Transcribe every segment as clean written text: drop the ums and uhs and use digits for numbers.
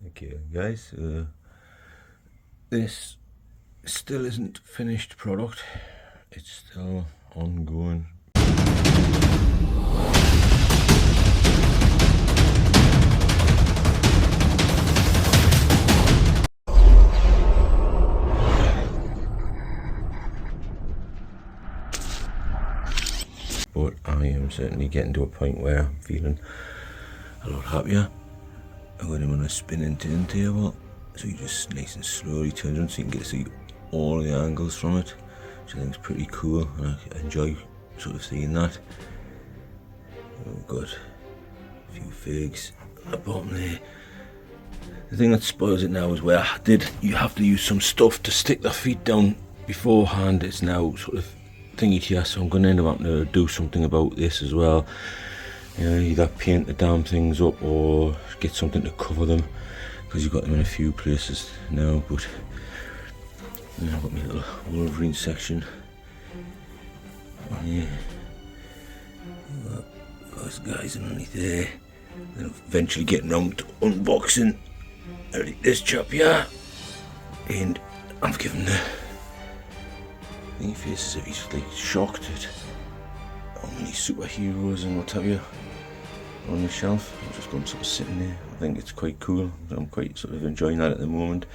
Okay guys, this still isn't finished product, it's still ongoing. But I am certainly getting to a point where I'm feeling a lot happier. I've got him on a spinning turntable, so he just nice and slowly turns on so you can get to see all the angles from it, which I think is pretty cool, and I enjoy sort of seeing that. We've got a few figs at the bottom there. The thing that spoils it now is where you have to use some stuff to stick the feet down beforehand. It's now sort of thingy here, so I'm going to end up having to do something about this as well. You know, either paint the damn things up or get something to cover them, because you've got them in a few places now. But you know, I've got my little Wolverine section. Yeah, those guys underneath there. Then eventually getting round to unboxing this chap here, and I've given the thingy face as if he's like shocked at how many superheroes and what have you on the shelf. I'm just going sort of sitting there. I think it's quite cool. I'm quite sort of enjoying that at the moment,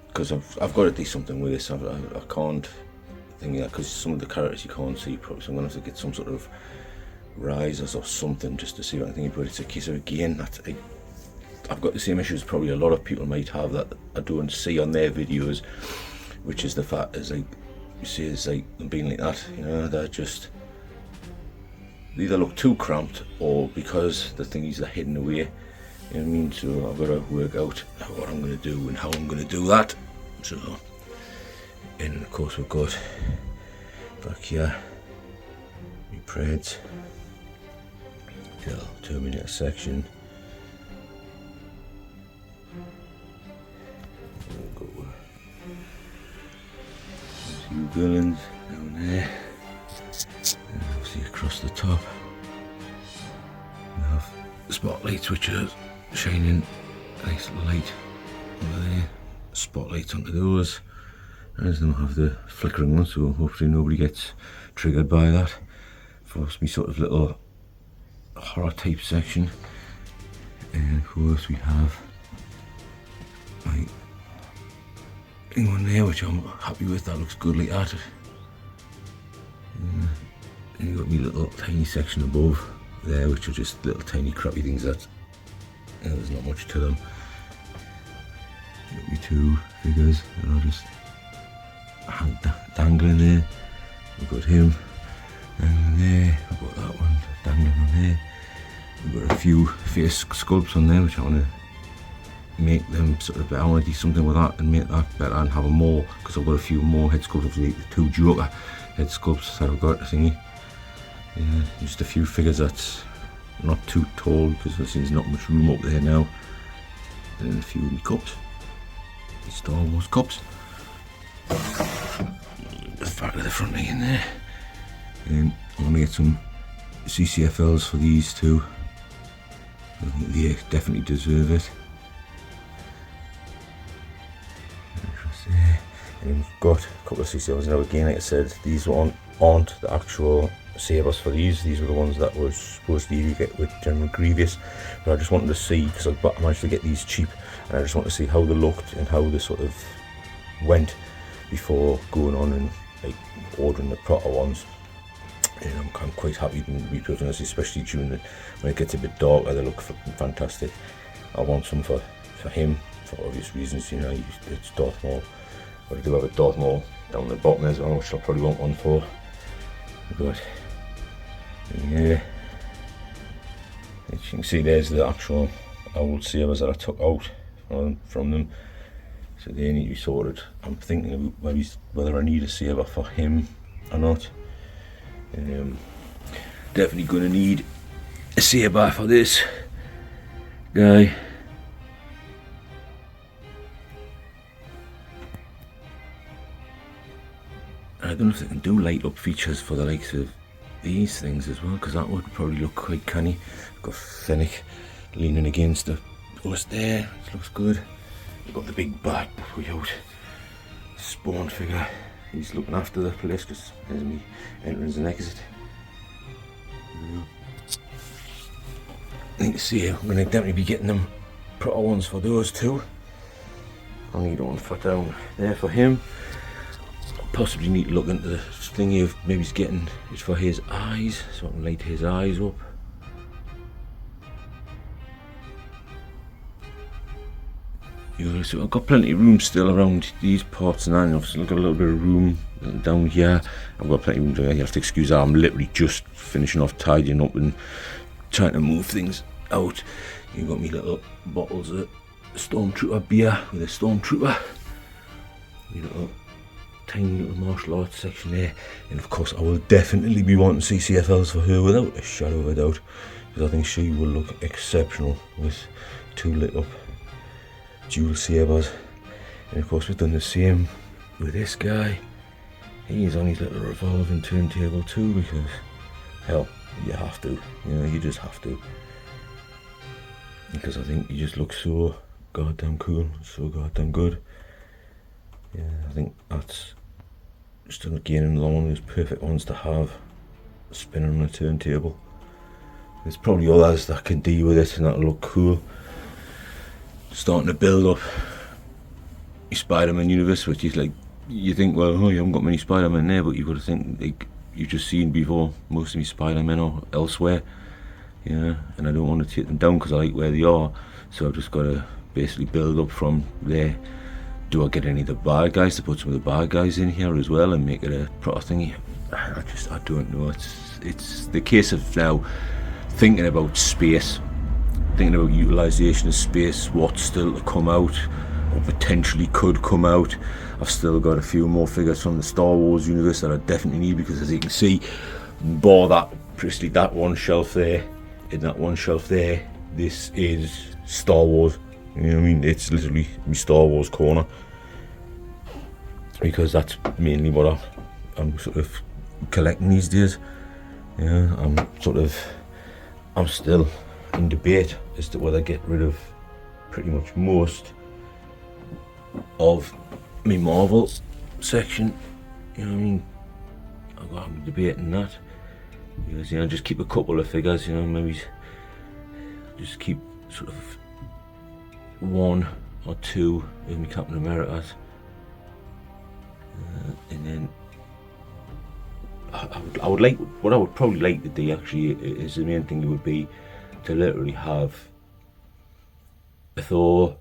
because I've got to do something with this. I can't think that, because some of the characters you can't see properly, so I'm going to have to get some sort of risers or something just to see what I think. But it's a case of, again, that I've got the same issues probably a lot of people might have that I don't see on their videos, which is the fact is, like, you see, it's like them being like that, you know, they're just, they either look too cramped or because the thingies are hidden away, you know what I mean? So I've got to work out what I'm going to do and how I'm going to do that. So, and of course we've got back here my Preds, little Terminator section. We've got a few villains down there, and obviously across the top we have the spotlights, which are shining a nice light over there, spotlights onto those, and them have the flickering one, so hopefully nobody gets triggered by that. For me sort of little horror type section. And of course we have my one there, which I'm happy with. That looks good like that. And you got me little tiny section above there, which are just little tiny crappy things that, you know, there's not much to them. Got me two figures that are just dangling there. We've got him dangling there. I've got that one dangling on there. We've got a few face sculpts on there, which I want to make them sort of better. I want to do something with that and make that better and have a more, because I've got a few more head sculpts, the two Joker head sculpts that I've got thingy. Yeah, just a few figures that's not too tall, because there's not much room up there now. And then a few cups, the Star Wars cups. The back of the front again there. And I'm going to get some CCFLs for these two. I think they definitely deserve it. And we've got a couple of CCFLs now. Again, like I said, these aren't the actual sabers for these. These were the ones that was supposed to get with General Grievous. But I just wanted to see, because I managed to get these cheap, and I just wanted to see how they looked and how they sort of went before going on and like ordering the proper ones. And I'm quite happy to rebuild this, especially during when it gets a bit darker. They look fantastic. I want some for him for obvious reasons. You know, it's Darth Maul, but I do have a Darth Maul down the bottom as well, which I'll probably want one for. But yeah, as you can see, there's the actual old sabers that I took out from them. So they need to be sorted. I'm thinking about whether I need a saber for him or not. Definitely going to need a saber for this guy. I don't know if they can do light up features for the likes of these things as well, because that would probably look quite canny. Got Fennec leaning against the Almost there, it looks good. We've got the big bad without spawn figure. He's looking after the place because there's me entrance and exit. I need to see, I'm going to definitely be getting them proper ones for those two. I'll need one for down there for him. Possibly need to look into the thingy of maybe he's getting it for his eyes, so I can light his eyes up. Yeah, so I've got plenty of room still around these parts, and I've still got a little bit of room down here. I've got plenty of room down here. You have to excuse that, I'm literally just finishing off tidying up and trying to move things out. You've got me little bottles of Stormtrooper beer with a Stormtrooper. You know, tiny little martial arts section there, and of course I will definitely be wanting CCFLs for her without a shadow of a doubt, because I think she will look exceptional with two lit up dual sabers. And of course we've done the same with this guy. He's on his little revolving turntable too, because hell, you have to, you know, you just have to, because I think he just looks so goddamn cool, so goddamn good. Yeah, I think that's just again another one of those perfect ones to have spinning on a turntable. There's probably others that can deal with it and that'll look cool. Starting to build up your Spider-Man universe, which is like, you think, well, oh, you haven't got many Spider-Man there, but you've got to think, like, you've just seen before most of me Spider-Man or elsewhere. Yeah, and I don't want to take them down because I like where they are, so I've just got to basically build up from there. Do I get any of the bad guys to put some of the bad guys in here as well and make it a proper thingy? I don't know. It's the case of now thinking about space, thinking about utilisation of space, what's still to come out or potentially could come out. I've still got a few more figures from the Star Wars universe that I definitely need, because as you can see, bar that, precisely that one shelf there, in that one shelf there, this is Star Wars. You know what I mean? It's literally my Star Wars corner, because that's mainly what I'm sort of collecting these days. Yeah, I'm still in debate as to whether I get rid of pretty much most of my Marvel section. You know what I mean? I'm debating that, because, you know, just keep a couple of figures, you know, maybe just keep sort of one or two of my Captain Americas, and then I would like, what I would probably like to do actually is, the main thing would be to literally have a Thor,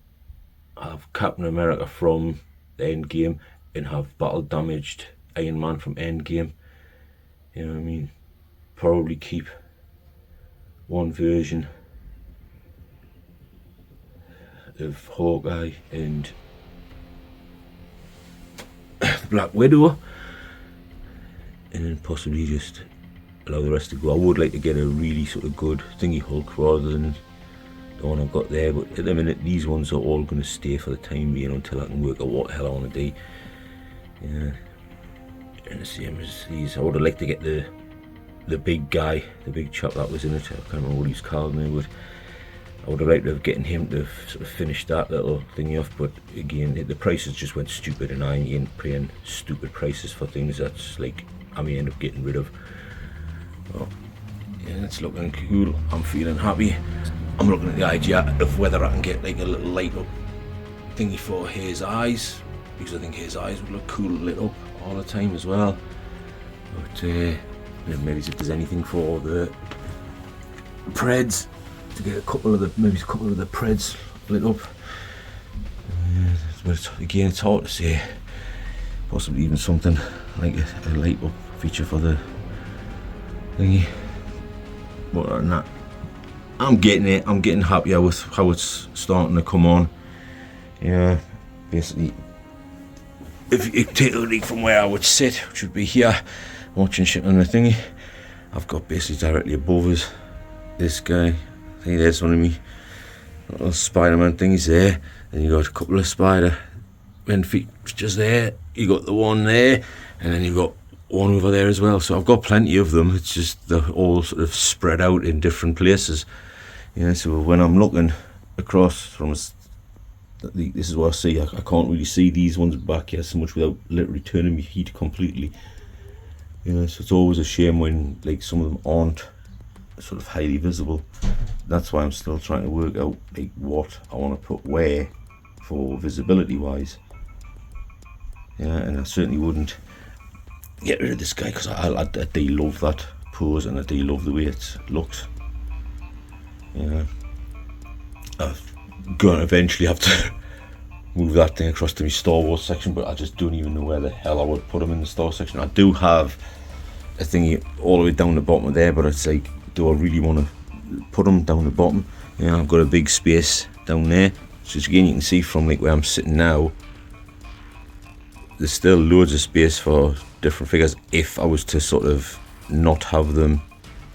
have Captain America from the Endgame, and have battle damaged Iron Man from Endgame. You know what I mean? Probably keep one version of Hawkeye and the Black Widow, and then possibly just allow the rest to go. I would like to get a really sort of good thingy Hulk rather than the one I've got there, but at the minute these ones are all going to stay for the time being until I can work out what the hell I want to do. Yeah, and the same as these, I would have liked to get the big guy, the big chap that was in it. I can't remember what he's called now, but I would have liked to have getting him to sort of finish that little thingy off. But again, the prices just went stupid, and I ain't paying stupid prices for things that's like I may end up getting rid of. Well, yeah, it's looking cool. I'm feeling happy. I'm looking at the idea of whether I can get like a little light up thingy for his eyes, because I think his eyes would look cool lit up all the time as well. But maybe if there's anything for the Preds, to get a couple of the Preds lit up. But again, it's hard to say. Possibly even something like a light up feature for the thingy. But other than that, I'm getting it. I'm getting happier with how it's starting to come on. Yeah, basically, if you take a look from where I would sit, which would be here, watching shit on the thingy, I've got basically directly above us this guy. I think there's one of me little Spider-Man things there. Then you got a couple of Spider-Man features there. You got the one there, and then you got one over there as well. So I've got plenty of them. It's just they're all sort of spread out in different places. Yeah, so when I'm looking across from us. This is what I see. I can't really see these ones back here so much without literally turning my heat completely. So it's always a shame when like some of them aren't sort of highly visible. That's why I'm still trying to work out like what I want to put where for visibility wise. And I certainly wouldn't get rid of this guy because I do love that pose and I do love the way it looks. I'm gonna eventually have to move that thing across to my Star Wars section, but I just don't even know where the hell I would put them in the Star section. I do have a thingy all the way down the bottom of there, but it's like, do I really want to put them down the bottom? I've got a big space down there, so again you can see from like where I'm sitting now, there's still loads of space for different figures if I was to sort of not have them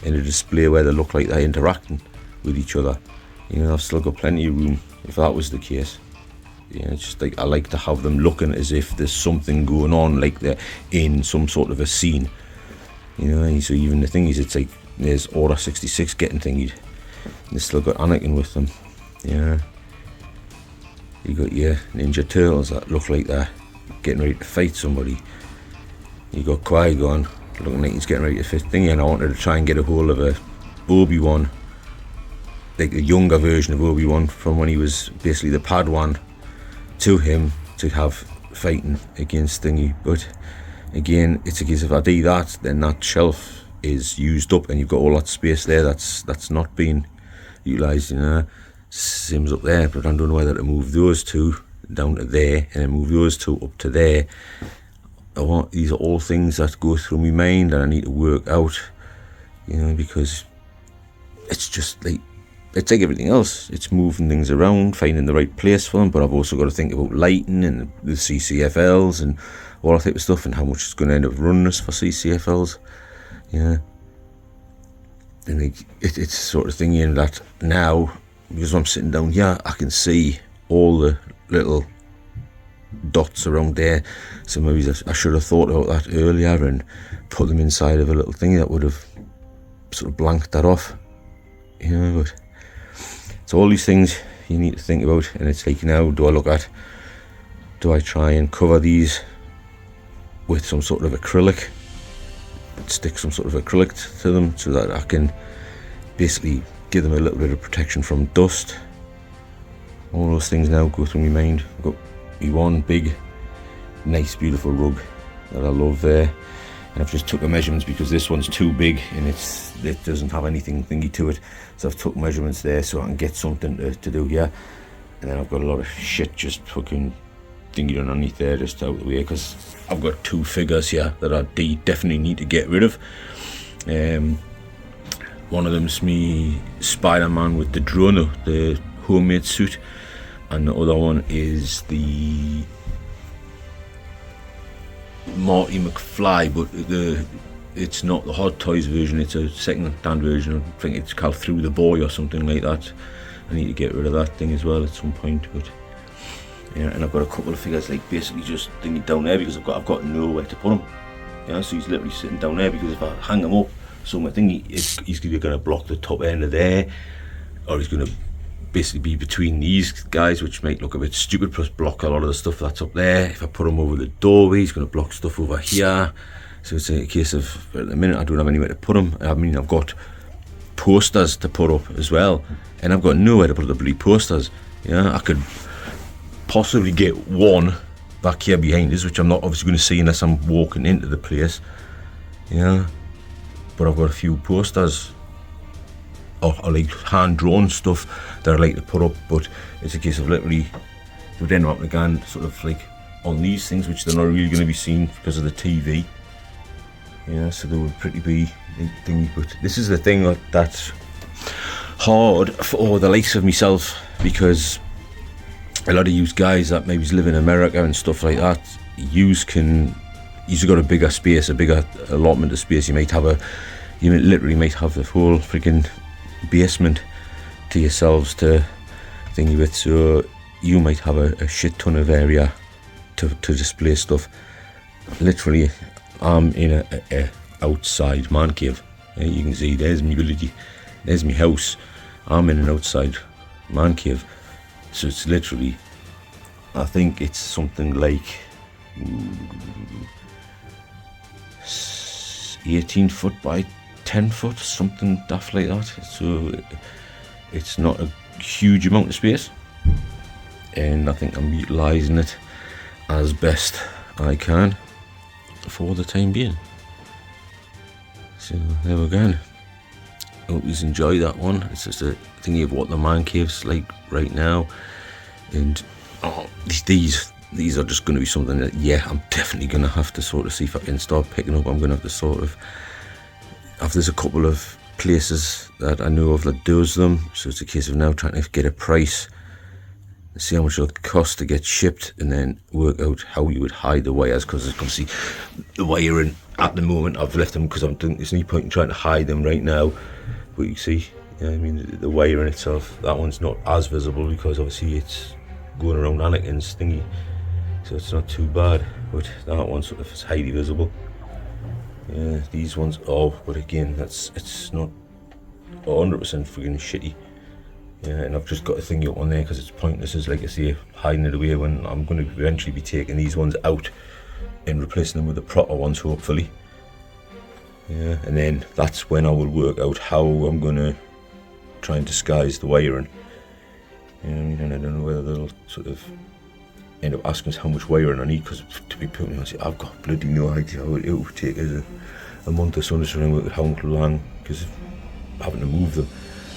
in a display where they look like they're interacting with each other. I've still got plenty of room if that was the case. It's just like I like to have them looking as if there's something going on, like they're in some sort of a scene. So even the thing is, it's like there's Order 66 getting thingied. They still got Anakin with them. You got your Ninja Turtles that look like they're getting ready to fight somebody. You got Qui-Gon looking like he's getting ready to fight thingy, and I wanted to try and get a hold of a Obi-Wan, like a younger version of Obi-Wan from when he was basically the Padawan to him to have fighting against thingy. But again, it's a case of I do that, then that shelf is used up and you've got all that space there that's not being utilised. Sims up there, but I don't know whether to move those two down to there and then move those two up to there. These are all things that go through my mind and I need to work out, because it's just like, it's like everything else. It's moving things around, finding the right place for them, but I've also got to think about lighting and the CCFLs and all that type of stuff and how much it's going to end up running us for CCFLs. And like, it's sort of thing in that now, because I'm sitting down here, I can see all the little dots around there. So maybe I should have thought about that earlier and put them inside of a little thing that would have sort of blanked that off. But so all these things you need to think about, and it's like, now do I try and cover these with some sort of acrylic, stick some sort of acrylic to them so that I can basically give them a little bit of protection from dust. All those things now go through my mind. I've got me one big nice beautiful rug that I love there, and I've just took the measurements because this one's too big and it doesn't have anything thingy to it, so I've took measurements there so I can get something to do here. And then I've got a lot of shit just fucking thingy underneath there just out of the way, because I've got two figures here that I definitely need to get rid of. One of them's me Spider-Man with the drone, the homemade suit, and the other one is the Marty McFly, but it's not the Hot Toys version, it's a second-hand version. I think it's called Through the Boy or something like that. I need to get rid of that thing as well at some point. But and I've got a couple of figures like basically just thinking down there because I've got nowhere to put them. So he's literally sitting down there because if I hang him up somewhere thingy, he's either going to block the top end of there, or he's going to basically be between these guys, which might look a bit stupid, plus block a lot of the stuff that's up there. If I put him over the doorway, he's going to block stuff over here. So it's a case of, at the minute, I don't have anywhere to put him. I mean, I've got posters to put up as well, and I've got nowhere to put the bloody posters. I could possibly get one back here behind us, which I'm not obviously going to see unless I'm walking into the place. But I've got a few posters or like hand-drawn stuff that I like to put up, but it's a case of literally would end up again sort of like on these things, which they're not really going to be seen because of the TV. So they would pretty be thingy. But this is the thing that's hard for the likes of myself, because a lot of you guys that maybe live in America and stuff like that, you've got a bigger space, a bigger allotment of space. You literally might have the whole freaking basement to yourselves to thingy with, so you might have a shit ton of area to display stuff. Literally, I'm in a outside man cave. You can see there's my house. I'm in an outside Mancave. So it's literally, I think it's something like 18 foot by 10 foot, something daft like that. So it's not a huge amount of space, and I think I'm utilising it as best I can for the time being. So there we go. Hope you enjoy that one. It's just a thingy of what the man cave's like right now, and these are just going to be something that, yeah, I'm definitely going to have to sort of see if I can start picking up. I'm going to have to sort of, there's a couple of places that I know of that does them, so it's a case of now trying to get a price, see how much it'll cost to get shipped, and then work out how you would hide the wires, because as you can see, the wiring at the moment, I've left them because I'm doing, there's no point in trying to hide them right now, but you see, I mean, the wiring itself, that one's not as visible because obviously it's going around Anakin's thingy, so it's not too bad, but that one sort of is highly visible. Yeah, these ones, but again, it's not 100% friggin' shitty. Yeah, and I've just got a thingy up on there because it's pointless, as like I say, hiding it away, when I'm going to eventually be taking these ones out and replacing them with the proper ones, hopefully. Yeah, and then that's when I will work out how I'm going to try and disguise the wiring. And I don't know whether they'll sort of end up asking us how much wiring I need, because to be perfectly honest, I've got bloody no idea how it would take us a month or so to try and work out how long, because having to move them,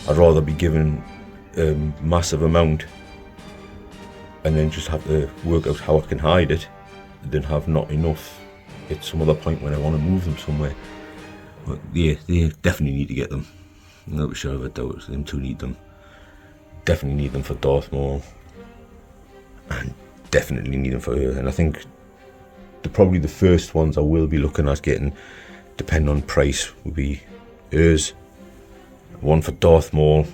I'd rather be given a massive amount and then just have to work out how I can hide it than have not enough at some other point when I want to move them somewhere. But yeah, they definitely need to get them. No sure of a doubt, them two need them. Definitely need them for Darth Maul, and definitely need them for her. And I think probably the first ones I will be looking at getting, depending on price, will be hers, one for Darth Maul,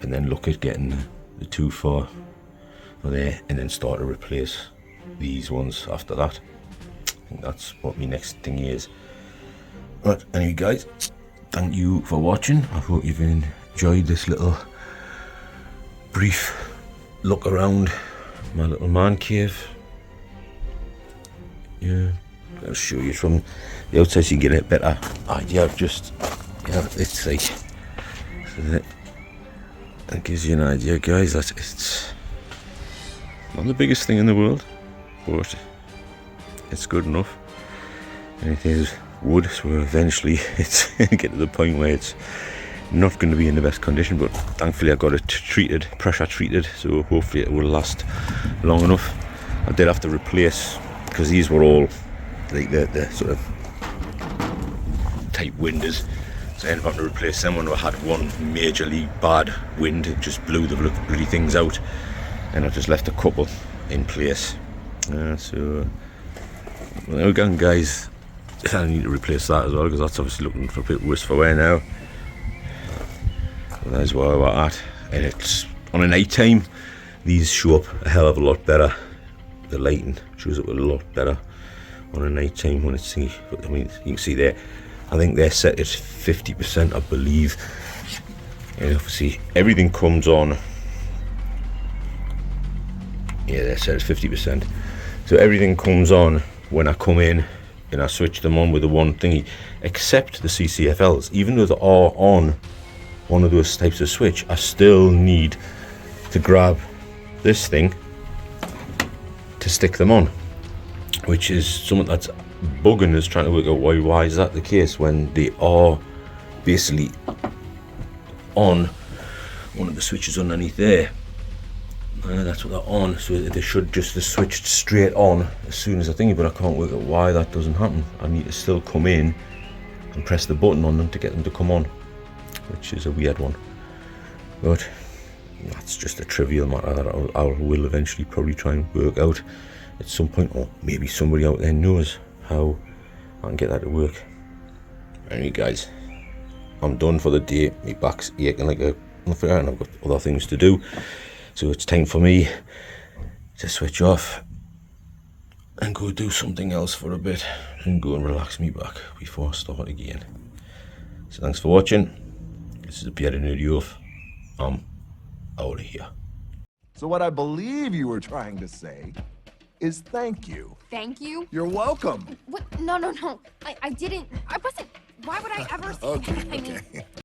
and then look at getting the two for there, and then start to replace these ones after that. I think that's what my next thing is. But anyway guys, thank you for watching. I hope you've enjoyed this little brief look around my little man cave. Yeah, I'll show you from the outside so you can get a better idea of just, it's like, that gives you an idea guys, that it's not the biggest thing in the world, but it's good enough. And it is wood, so eventually it's going to get to the point where it's not going to be in the best condition, but thankfully I got it treated, pressure treated, so hopefully it will last long enough. I did have to replace, because these were all like the sort of type windows, so I ended up having to replace them when I had one majorly bad wind. It just blew the bloody things out, and I just left a couple in place. So well, again guys, I need to replace that as well, because that's obviously looking for a bit worse for wear now. So that's where we're at, and it's on a night time, these show up a hell of a lot better. The lighting shows up a lot better on a night time when it's thingy. But I mean, you can see there, I think they're set at 50%, I believe. And obviously everything comes on, yeah, they're set at 50%. So everything comes on when I come in and I switch them on with the one thingy, except the CCFLs. Even though they are on one of those types of switch, I still need to grab this thing to stick them on, which is something that's bugging us, trying to work out why is that the case when they are basically on one of the switches underneath there. That's what they're on, so they should just have switched straight on as soon as I think, but I can't work out why that doesn't happen. I need to still come in and press the button on them to get them to come on, which is a weird one. But that's just a trivial matter that I will eventually probably try and work out at some point, or maybe somebody out there knows how I can get that to work. Anyway guys, I'm done for the day. My back's aching like a motherfucker and I've got other things to do, so it's time for me to switch off and go do something else for a bit and go and relax me back before I start again. So thanks for watching. This is Pierre Nerdy Off. out of here. So what I believe you were trying to say is thank you. Thank you? You're welcome. What? No. I didn't. I wasn't. Why would I ever say that? I mean,